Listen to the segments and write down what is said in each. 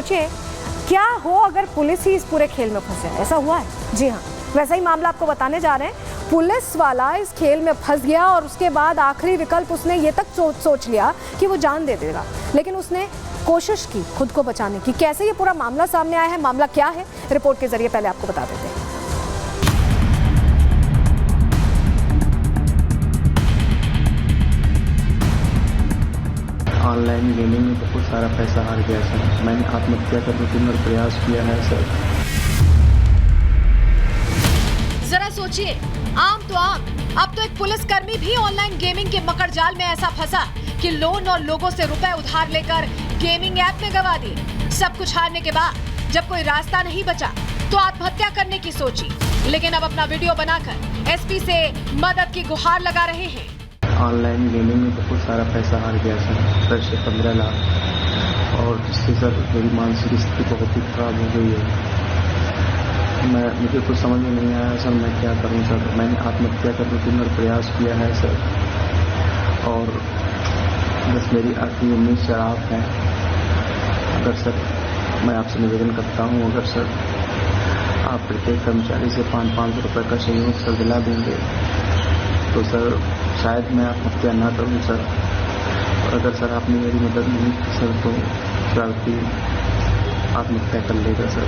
सोचिए क्या हो अगर पुलिस ही इस पूरे खेल में फंस जाए। ऐसा हुआ है, जी हाँ, वैसा ही मामला आपको बताने जा रहे हैं। पुलिस वाला इस खेल में फंस गया और उसके बाद आखिरी विकल्प उसने ये तक सोच लिया कि वो जान दे देगा, लेकिन उसने कोशिश की खुद को बचाने की। कैसे ये पूरा मामला सामने आया है, मामला क्या है, रिपोर्ट के जरिए पहले आपको बता देते हैं। ऑनलाइन गेमिंग में बहुत सारा पैसा हार गया सर। मैंने आत्महत्या करने का प्रयास किया है सर। जरा सोचिए, आम तो आम, अब तो एक पुलिसकर्मी भी ऑनलाइन गेमिंग के मकड़ जाल में ऐसा फंसा कि लोन और लोगों से रुपए उधार लेकर गेमिंग ऐप में गवा दिए। सब कुछ हारने के बाद जब कोई रास्ता नहीं बचा तो आत्महत्या करने की सोची, लेकिन अब अपना वीडियो बनाकर एसपी से मदद की गुहार लगा रहे हैं। ऑनलाइन गेमिंग में बहुत सारा पैसा हार गया सर, 10 से 15 लाख, और जिससे सर मेरी मानसिक स्थिति बहुत ही खराब हो गई है। मुझे कुछ समझ में नहीं आया सर, मैं क्या करूं सर। मैंने आत्महत्या करने का प्रयास किया है सर, और बस मेरी आखिरी उम्मीद सर आप हैं। अगर सर मैं आपसे निवेदन करता हूं, अगर सर आप प्रत्येक कर्मचारी से 500 रुपये का सहयोग सर दिला देंगे तो सर शायद मैं आत्महत्या ना करूं सर। और अगर सर आपने मेरी मदद नहीं की सर तो व्यक्ति आत्महत्या कर लेगा सर।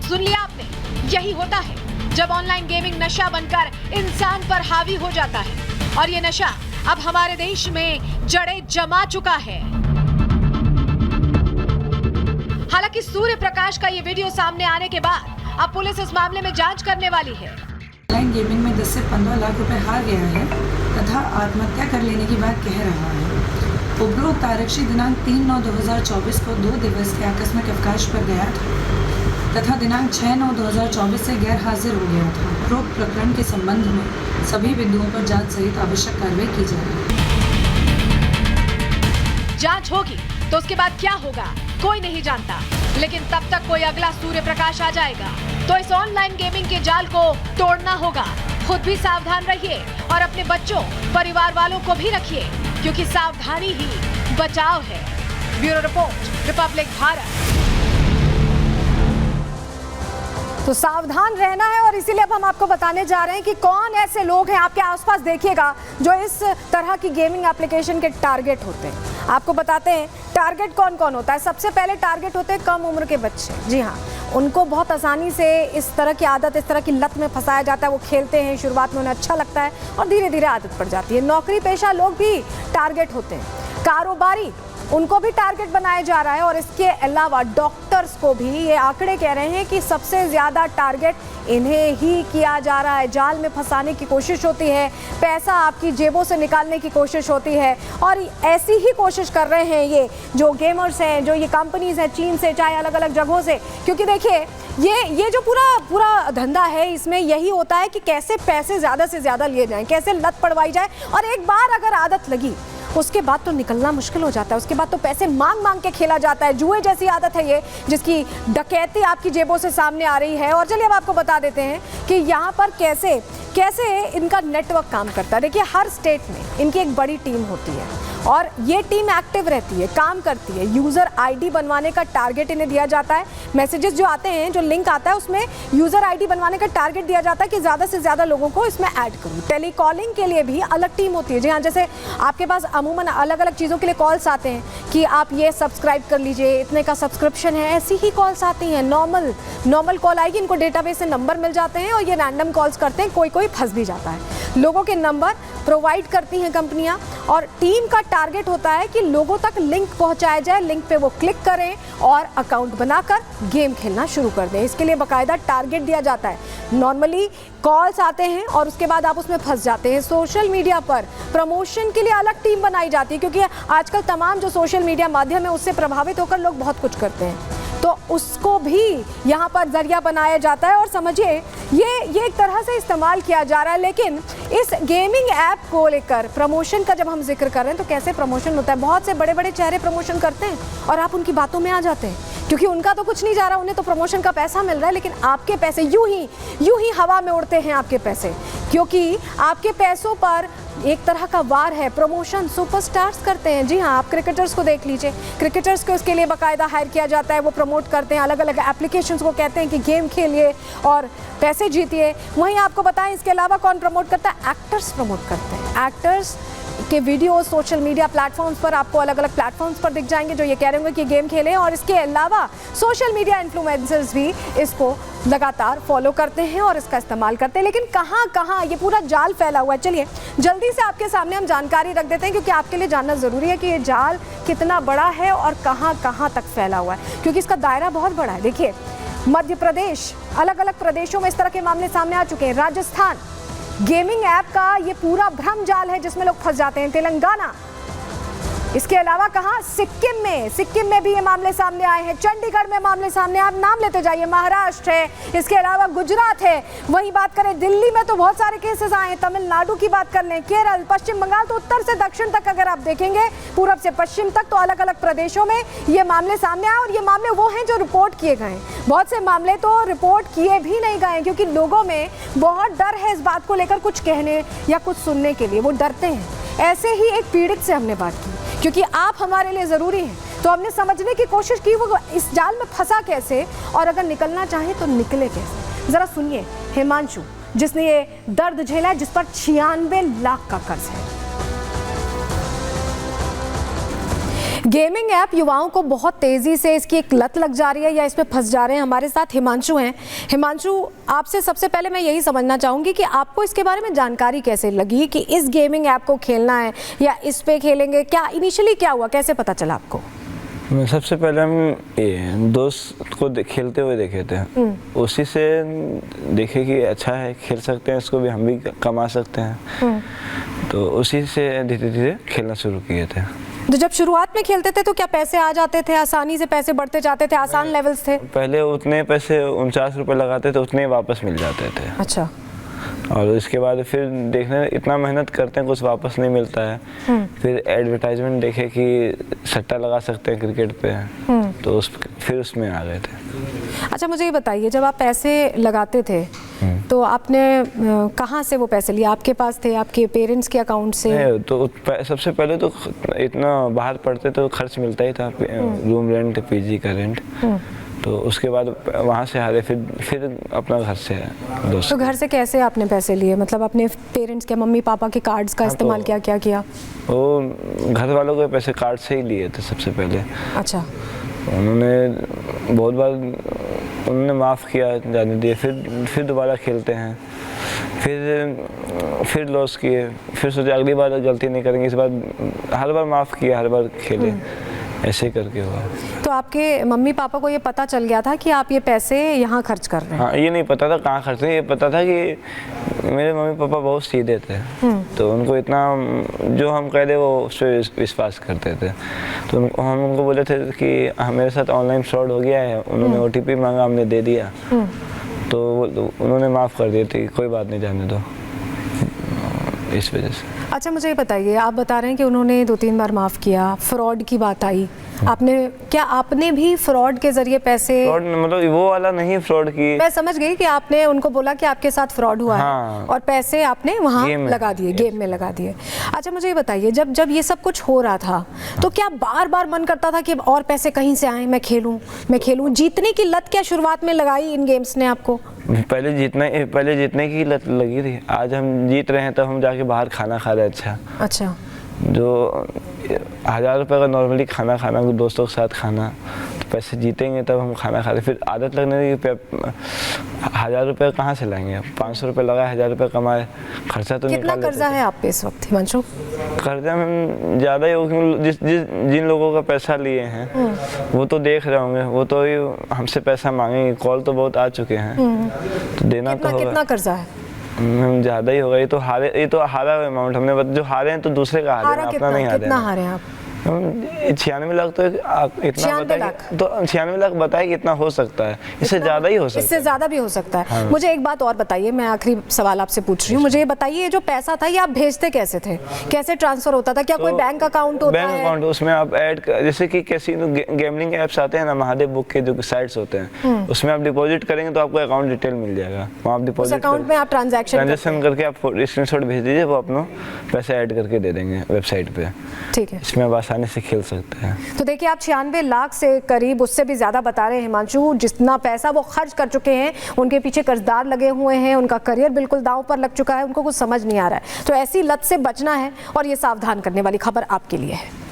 सुन लिया आपने, यही होता है जब ऑनलाइन गेमिंग नशा बनकर इंसान पर हावी हो जाता है, और ये नशा अब हमारे देश में जड़ें जमा चुका है। हालांकि सूर्य प्रकाश का ये वीडियो सामने आने के बाद अब पुलिस इस मामले में जांच करने वाली है। ऑनलाइन गेमिंग में 10 से 15 लाख रुपए हार गया है तथा आत्महत्या कर लेने की बात कह रहा है। उपरोक्त आरक्षी दिनांक 3/9/2024 को 2 दिवस के आकस्मिक अवकाश पर गया था तथा दिनांक 6/9/2024 से गैर हाजिर हो गया था। उपरोक्त प्रकरण के संबंध में सभी बिंदुओं पर जांच सहित आवश्यक कार्रवाई की जाएगी। जांच होगी तो उसके बाद क्या होगा कोई नहीं जानता, लेकिन तब तक कोई अगला सूर्य प्रकाश आ जाएगा। तो इस ऑनलाइन गेमिंग के जाल को तोड़ना होगा। खुद भी सावधान रहिए और अपने बच्चों, परिवार वालों को भी रखिए, क्योंकि सावधानी ही बचाव है। Bureau report, Republic Bharat. तो सावधान रहना है, और इसीलिए अब हम आपको बताने जा रहे हैं कि कौन ऐसे लोग हैं आपके आसपास देखिएगा जो इस तरह की गेमिंग एप्लीकेशन के टारगेट होते हैं। आपको बताते हैं टारगेट कौन कौन होता है। सबसे पहले टारगेट होते हैं कम उम्र के बच्चे। जी हाँ, उनको बहुत आसानी से इस तरह की आदत, इस तरह की लत में फंसाया जाता है। वो खेलते हैं, शुरुआत में उन्हें अच्छा लगता है और धीरे धीरे आदत पड़ जाती है। नौकरी पेशा लोग भी टारगेट होते हैं। कारोबारी, उनको भी टारगेट बनाया जा रहा है, और इसके अलावा डॉक्टर्स को भी ये आंकड़े कह रहे हैं कि सबसे ज़्यादा टारगेट इन्हें ही किया जा रहा है। जाल में फंसाने की कोशिश होती है, पैसा आपकी जेबों से निकालने की कोशिश होती है, और ऐसी ही कोशिश कर रहे हैं ये जो गेमर्स हैं, जो ये कंपनीज हैं, चीन से चाहे अलग अलग जगहों से। क्योंकि देखिए ये जो पूरा धंधा है, इसमें यही होता है कि कैसे पैसे ज़्यादा से ज़्यादा लिए जाएं, कैसे लत पड़वाई जाए, और एक बार अगर आदत लगी उसके बाद तो निकलना मुश्किल हो जाता है। उसके बाद तो पैसे मांग मांग के खेला जाता है। जुए जैसी आदत है ये, जिसकी डकैती आपकी जेबों से सामने आ रही है। और चलिए अब आपको बता देते हैं कि यहाँ पर कैसे इनका नेटवर्क काम करता है। देखिए, हर स्टेट में इनकी एक बड़ी टीम होती है और ये टीम एक्टिव रहती है, काम करती है। यूज़र आईडी बनवाने का टारगेट इन्हें दिया जाता है। मैसेजेस जो आते हैं, जो लिंक आता है, उसमें यूज़र आईडी बनवाने का टारगेट दिया जाता है कि ज़्यादा से ज़्यादा लोगों को इसमें ऐड करूँ। टेलीकॉलिंग के लिए भी अलग टीम होती है। जी हाँ, जैसे आपके पास अमूमन अलग अलग चीज़ों के लिए कॉल्स आते हैं कि आप ये सब्सक्राइब कर लीजिए, इतने का सब्सक्रिप्शन है, ऐसी ही कॉल्स आती हैं। नॉर्मल कॉल आएगी, इनको डेटाबेस से नंबर मिल जाते हैं और ये रैंडम कॉल्स करते हैं। कोई फंस भी जाता है। लोगों के नंबर प्रोवाइड करती हैं कंपनियां, और टीम का टारगेट होता है कि लोगों तक लिंक पहुंचाया जाए, लिंक पे वो क्लिक करें और अकाउंट बनाकर गेम खेलना शुरू कर दें। इसके लिए बाकायदा टारगेट दिया जाता है। नॉर्मली कॉल्स आते हैं और उसके बाद आप उसमें फंस जाते हैं। सोशल मीडिया पर प्रमोशन के लिए अलग टीम बनाई जाती है, क्योंकि आजकल तमाम जो सोशल मीडिया माध्यम है उससे प्रभावित होकर लोग बहुत कुछ करते हैं, तो उसको भी यहाँ पर जरिया बनाया जाता है। और समझिए ये एक तरह से इस्तेमाल किया जा रहा है। लेकिन इस गेमिंग ऐप को लेकर प्रमोशन का जब हम जिक्र कर रहे हैं तो कैसे प्रमोशन होता है। बहुत से बड़े बड़े चेहरे प्रमोशन करते हैं और आप उनकी बातों में आ जाते हैं, क्योंकि उनका तो कुछ नहीं जा रहा, उन्हें तो प्रमोशन का पैसा मिल रहा है, लेकिन आपके पैसे यूं ही हवा में उड़ते हैं। आपके पैसे क्योंकि आपके पैसों पर एक तरह का वार है। प्रमोशन सुपरस्टार्स करते हैं, जी हाँ, आप क्रिकेटर्स को देख लीजिए, क्रिकेटर्स को इसके लिए बाकायदा हायर किया जाता है, वो प्रमोट करते हैं, अलग अलग एप्लीकेशंस को कहते हैं कि गेम खेलिए और पैसे जीतिए। वहीं आपको बताएं इसके अलावा कौन प्रमोट करता है? एक्टर्स प्रमोट करते हैं। एक्टर्स के वीडियो सोशल मीडिया प्लेटफॉर्म्स पर आपको अलग अलग प्लेटफॉर्म्स पर दिख जाएंगे जो ये कह रहे होंगे कि गेम खेलें, और इसके अलावा सोशल मीडिया इन्फ्लुएंसर्स भी इसको लगातार फॉलो करते हैं और इसका इस्तेमाल करते हैं। लेकिन कहाँ कहाँ ये पूरा जाल फैला हुआ है, चलिए जल्दी से आपके सामने हम जानकारी रख देते हैं, क्योंकि आपके लिए जानना ज़रूरी है कि ये जाल कितना बड़ा है और कहाँ कहाँ तक फैला हुआ है, क्योंकि इसका दायरा बहुत बड़ा है। देखिए, मध्य प्रदेश, अलग अलग प्रदेशों में इस तरह के मामले सामने आ चुके हैं। राजस्थान, गेमिंग ऐप का ये पूरा भ्रम जाल है जिसमें लोग फंस जाते हैं। तेलंगाना, इसके अलावा कहाँ? सिक्किम में भी ये मामले सामने आए हैं। चंडीगढ़ में मामले सामने, आप नाम लेते जाइए, महाराष्ट्र है, इसके अलावा गुजरात है। वहीं बात करें दिल्ली में तो बहुत सारे केसेस आए हैं। तमिलनाडु की बात कर लें, केरल, पश्चिम बंगाल, तो उत्तर से दक्षिण तक अगर आप देखेंगे, पूरब से पश्चिम तक, तो अलग अलग प्रदेशों में ये मामले सामने आए। और ये मामले वो हैं जो रिपोर्ट किए गए हैं। बहुत से मामले तो रिपोर्ट किए भी नहीं गए, क्योंकि लोगों में बहुत डर है इस बात को लेकर कुछ कहने या कुछ सुनने के लिए, वो डरते हैं। ऐसे ही एक पीड़ित से हमने बात की, क्योंकि आप हमारे लिए ज़रूरी हैं, तो हमने समझने की कोशिश की वो इस जाल में फंसा कैसे, और अगर निकलना चाहे तो निकले कैसे। ज़रा सुनिए हिमांशु, जिसने ये दर्द झेला है, जिस पर 96 लाख का कर्ज है। गेमिंग ऐप युवाओं को बहुत तेज़ी से इसकी एक लत लग जा रही है या इसमें फंस जा रहे हैं। हमारे साथ हिमांशु हैं। हिमांशु, आपसे सबसे पहले मैं यही समझना चाहूँगी कि आपको इसके बारे में जानकारी कैसे लगी कि इस गेमिंग ऐप को खेलना है या इस पे खेलेंगे, क्या इनिशियली क्या हुआ, कैसे पता चला आपको? सबसे पहले हम दोस्त को खेलते हुए देखे थे, उसी से देखे कि अच्छा है, खेल सकते हैं इसको भी, हम भी कमा सकते हैं, तो उसी से धीरे धीरे खेलना शुरू किए थे। तो जब शुरुआत में खेलते थे तो क्या पैसे आ जाते थे, आसानी से पैसे बढ़ते जाते थे, आसान लेवल्स थे? पहले उतने पैसे 49 रुपये लगाते थे, उतने वापस मिल जाते थे। अच्छा। और इसके बाद फिर देखने इतना मेहनत करते हैं, कुछ वापस नहीं मिलता है। फिर एडवर्टाइजमेंट देखे कि सट्टा लगा सकते हैं क्रिकेट पे, तो फिर उसमें आ गए थे। अच्छा, मुझे ये बताइए, जब आप पैसे लगाते थे तो आपने कहाँ से वो पैसे लिए? आपके पास थे, आपके पेरेंट्स के अकाउंट से? तो सबसे पहले तो इतना बाहर पढ़ते तो खर्च मिलता ही था, रूम रेंट, पीजी का रेंट, तो उसके बाद वहाँ से हारे, फिर अपना घर से दोस्त। तो घर से कैसे आपने पैसे लिए? मतलब अपने पेरेंट्स के, मम्मी पापा के कार्ड्स का इस्तेमाल क्या किया? वो घर वालों के पैसे कार्ड से ही लिए थे सबसे पहले। अच्छा। उन्होंने बहुत बार उन्होंने माफ़ किया, जाने दिए, फिर दोबारा खेलते हैं, फिर लॉस किए, फिर सोचे अगली बार गलती नहीं करेंगे, इस बार हर बार माफ़ किया, हर बार खेले, ऐसे करके हुआ। तो आपके मम्मी पापा को ये पता चल गया था कि आप ये पैसे यहाँ खर्च कर रहे हैं? हाँ, ये नहीं पता था कहाँ खर्च है, ये पता था कि मेरे मम्मी पापा बहुत सीधे थे, तो उनको इतना जो हम कह दे वो उस पर विश्वास करते थे। तो हम उनको बोले थे कि मेरे साथ ऑनलाइन फ्रॉड हो गया है, उन्होंने OTP मांगा, हमने दे दिया, तो उन्होंने माफ़ कर दिए थे, कोई बात नहीं, जाने दो, इस वजह से। अच्छा, मुझे ये बताइए, आप बता रहे हैं कि उन्होंने 2-3 बार माफ़ किया, फ्रॉड की बात आई, आपने भी फ्रॉड के जरिए पैसे? फ्रॉड मतलब वो वाला नहीं, फ्रॉड की मैं समझ गई कि आपने उनको बोला कि आपके साथ फ्रॉड हुआ हाँ, है और पैसे आपने वहाँ लगा दिए, गेम में लगा दिए। अच्छा, मुझे ये बताइए, जब ये सब कुछ हो रहा था तो क्या बार बार मन करता था कि और पैसे कहीं से आए, मैं खेलूं? जीतने की लत क्या शुरुआत में लगाई इन गेम्स ने आपको? पहले जीतने की लत लगी थी। आज हम जीत रहे हैं तब हम जाके बाहर खाना खा रहे हैं। अच्छा, जो 1000 रुपये का नॉर्मली खाना दोस्तों के साथ खाना, तो पैसे जीतेंगे तब हम खाना खा रहे, फिर आदत लगने लगी। 1000 रुपये कहाँ से लाएंगे? 500 रुपये लगाए, 1000 रुपये कमाए, खर्चा तो कितना कर्जा है आप पे इस वक्त हिमांशु? कर्जा में ज़्यादा ही होगा, जिन लोगों का पैसा लिए हैं वो तो देख रहे होंगे, वो तो हमसे पैसा मांगेंगे, कॉल तो बहुत आ चुके हैं, तो देना तो होगा। कितना कर्जा है? ज़्यादा ही होगा, ये तो हारा अमाउंट हमने, जो हारे हैं तो दूसरे का हारे हैं, अपना नहीं हारे। कितना हारे हैं आप? 96 लाख तो आप इतना 96 बताए लाख? तो 96 लाख बताए कि इतना हो सकता है, इससे ज़्यादा ही हो सकता इससे है। ज़्यादा भी हो सकता है। हाँ। मुझे एक बात और बताइए, मैं आखिरी सवाल आपसे पूछ रही हूँ, मुझे ये बताइए ये जो पैसा था ये आप भेजते कैसे थे, कैसे ट्रांसफर होता था, क्या कोई बैंक अकाउंट होता बैंक है? अकाउंट, उसमें आप ऐड जैसे कि कैसीनो गैमलिंग ऐप्स आते हैं ना, महादेव बुक के जो साइट्स होते हैं, उसमें आप डिपॉजिट करेंगे तो आपको अकाउंट डिटेल मिल जाएगा, वहाँ आप उस डिपॉजिट अकाउंट में आप ट्रांजैक्शन करके आप स्क्रीनशॉट भेज दीजिए, वो अपना पैसे ऐड करके दे देंगे वेबसाइट पे। ठीक है। इसमें आप आसानी से खेल सकते हैं। तो देखिए आप 96 लाख से करीब, उससे भी ज़्यादा बता रहे हैं हिमांशु, जितना पैसा वो खर्च कर चुके हैं, उनके पीछे कर्जदार लगे हुए हैं, उनका करियर बिल्कुल दांव पर लग चुका है, उनको कुछ समझ नहीं आ रहा है। तो ऐसी लत से बचना है और ये सावधान करने वाली खबर आपके लिए है।